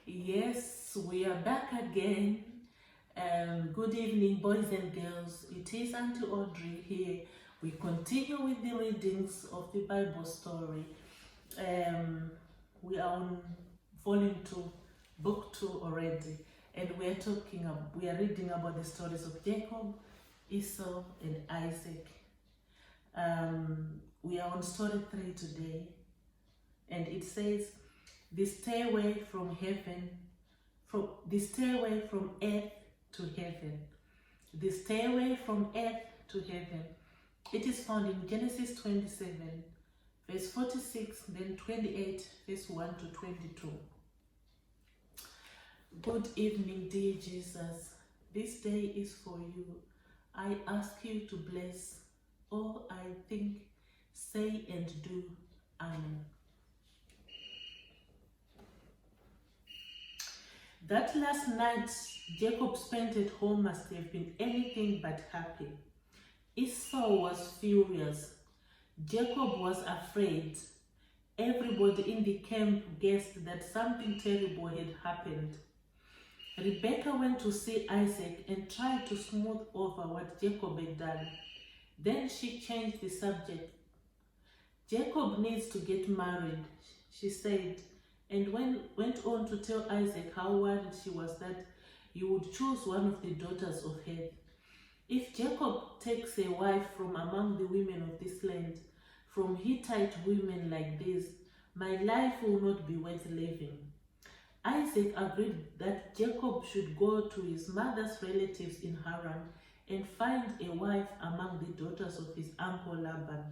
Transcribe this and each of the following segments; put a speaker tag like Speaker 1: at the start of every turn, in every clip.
Speaker 1: Yes, we are back again. Good evening, boys and girls. It is Auntie Audrey here. We continue with the readings of the Bible story. We are on volume 2, book 2 already, and we are reading about the stories of Jacob, Esau, and Isaac. We are on story 3 today, and it says, the stairway from heaven, the stairway from earth to heaven. The stairway from earth to heaven. It is found in Genesis 27, verse 46, then 28, verse 1 to 22. Good evening, dear Jesus. This day is for you. I ask you to bless all I think, say, and do. Amen. That last night Jacob spent at home must have been anything but happy. Esau was furious. Jacob was afraid. Everybody in the camp guessed that something terrible had happened. Rebekah went to see Isaac and tried to smooth over what Jacob had done. Then she changed the subject. Jacob needs to get married, she said, and went on to tell Isaac how worried she was that he would choose one of the daughters of Heth. If Jacob takes a wife from among the women of this land, from Hittite women like this, my life will not be worth living. Isaac agreed that Jacob should go to his mother's relatives in Haran and find a wife among the daughters of his uncle Laban.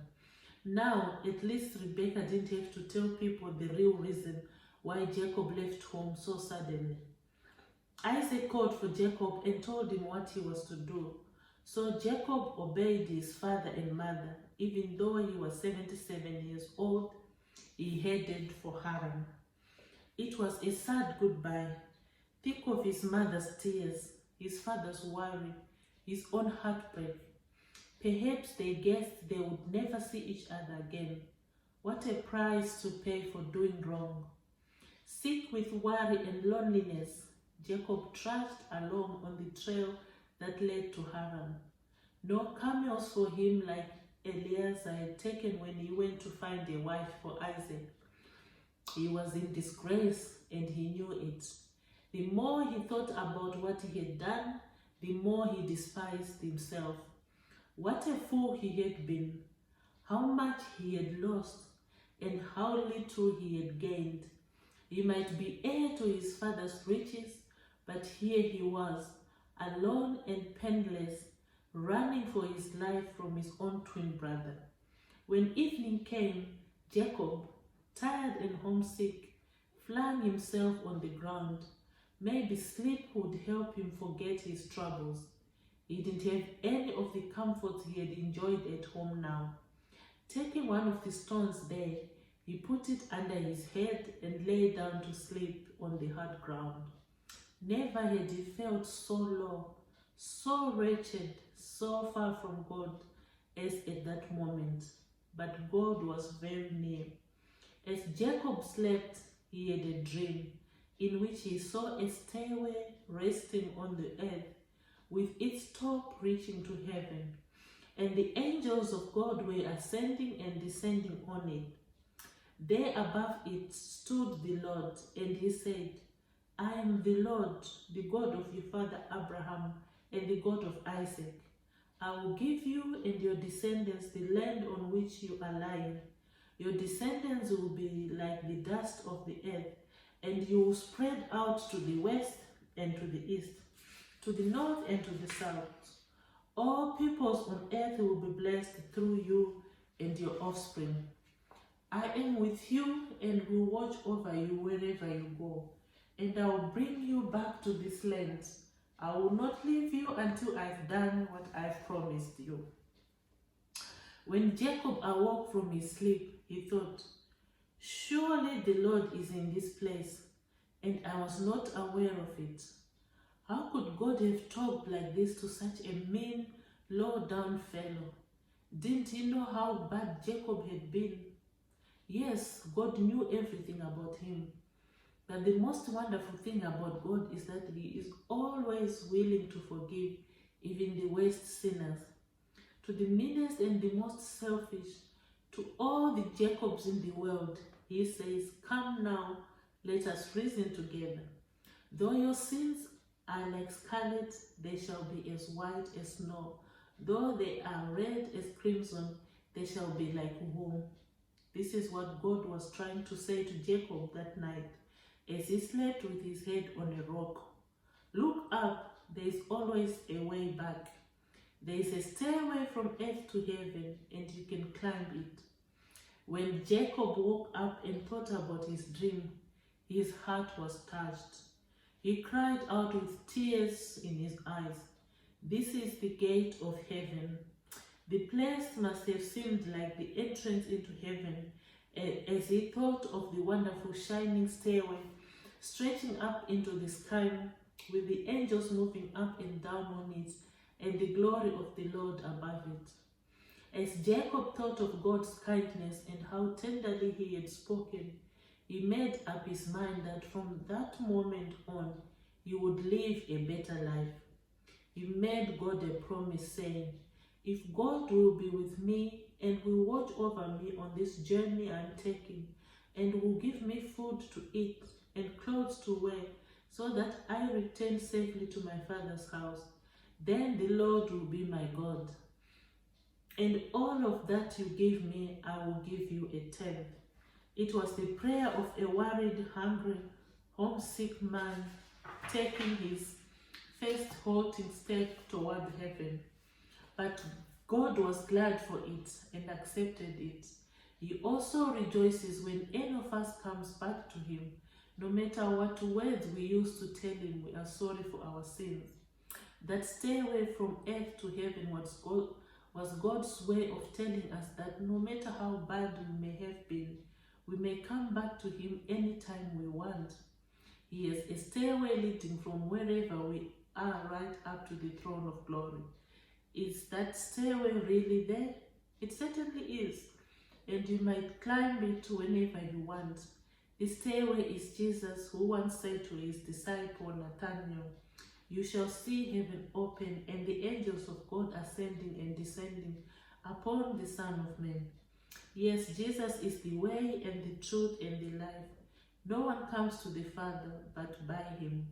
Speaker 1: Now, at least Rebekah didn't have to tell people the real reason why Jacob left home so suddenly. Isaac called for Jacob and told him what he was to do. So Jacob obeyed his father and mother. Even though he was 77 years old, he headed for Haran. It was a sad goodbye. Think of his mother's tears, his father's worry, his own heartbreak. Perhaps they guessed they would never see each other again. What a price to pay for doing wrong. Sick with worry and loneliness, Jacob trudged along on the trail that led to Haran. No camels for him like Eliezer had taken when he went to find a wife for Isaac. He was in disgrace and he knew it. The more he thought about what he had done, the more he despised himself. What a fool he had been, how much he had lost, and how little he had gained. He might be heir to his father's riches, but here he was, alone and penniless, running for his life from his own twin brother. When evening came, Jacob, tired and homesick, flung himself on the ground. Maybe sleep would help him forget his troubles. He didn't have any of the comforts he had enjoyed at home now. Taking one of the stones there, he put it under his head and lay down to sleep on the hard ground. Never had he felt so low, so wretched, so far from God as at that moment. But God was very near. As Jacob slept, he had a dream in which he saw a stairway resting on the earth with its top reaching to heaven, and the angels of God were ascending and descending on it. There above it stood the Lord, and he said, I am the Lord, the God of your father Abraham and the God of Isaac. I will give you and your descendants the land on which you are lying. Your descendants will be like the dust of the earth, and you will spread out to the west and to the east, to the north and to the south. All peoples on earth will be blessed through you and your offspring. I am with you and will watch over you wherever you go, and I will bring you back to this land. I will not leave you until I've done what I've promised you. When Jacob awoke from his sleep, he thought, surely the Lord is in this place, and I was not aware of it. How could God have talked like this to such a mean, low-down fellow? Didn't he know how bad Jacob had been? Yes, God knew everything about him. But the most wonderful thing about God is that He is always willing to forgive even the worst sinners. To the meanest and the most selfish, to all the Jacobs in the world, He says, "Come now, let us reason together. Though your sins are like scarlet, they shall be as white as snow. Though they are red as crimson, they shall be like wool." This is what God was trying to say to Jacob that night as he slept with his head on a rock. Look up, there is always a way back. There is a stairway from earth to heaven, and you can climb it. When Jacob woke up and thought about his dream, his heart was touched. He cried out with tears in his eyes, "This is the gate of heaven." The place must have seemed like the entrance into heaven as he thought of the wonderful shining stairway stretching up into the sky with the angels moving up and down on it and the glory of the Lord above it. As Jacob thought of God's kindness and how tenderly He had spoken, he made up his mind that from that moment on, he would live a better life. He made God a promise saying, "If God will be with me and will watch over me on this journey I'm taking, and will give me food to eat and clothes to wear, so that I return safely to my father's house, then the Lord will be my God. And all of that you give me, I will give you a tenth." It was the prayer of a worried, hungry, homesick man taking his first halting step toward heaven. But God was glad for it and accepted it. He also rejoices when any of us comes back to Him. No matter what words we use to tell Him we are sorry for our sins. That stairway from earth to heaven was God's way of telling us that no matter how bad we may have been, we may come back to Him anytime we want. He has a stairway leading from wherever we are right up to the throne of glory. Is that stairway really there? It certainly is, and you might climb it whenever you want. The stairway is Jesus, who once said to his disciple Nathanael, "You shall see heaven open and the angels of God ascending and descending upon the Son of Man." Yes, Jesus is the way and the truth and the life. No one comes to the Father but by Him.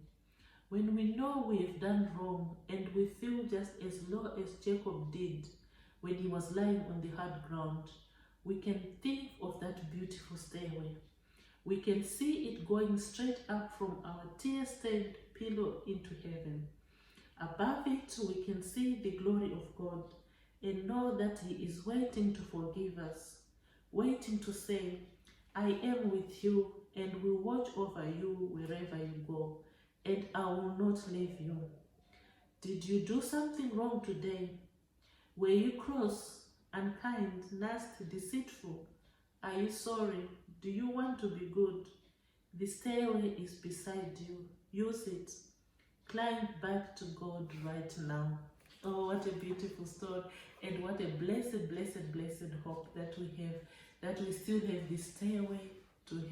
Speaker 1: When we know we have done wrong and we feel just as low as Jacob did when he was lying on the hard ground, we can think of that beautiful stairway. We can see it going straight up from our tear-stained pillow into heaven. Above it, we can see the glory of God and know that He is waiting to forgive us, waiting to say, "I am with you and will watch over you wherever you go, and I will not leave you." Did you do something wrong today? Were you cross, unkind, nasty, deceitful? Are you sorry? Do you want to be good? The stairway is beside you. Use it. Climb back to God right now. Oh, what a beautiful story, and what a blessed, blessed, blessed hope that we have, that we still have the stairway to heaven.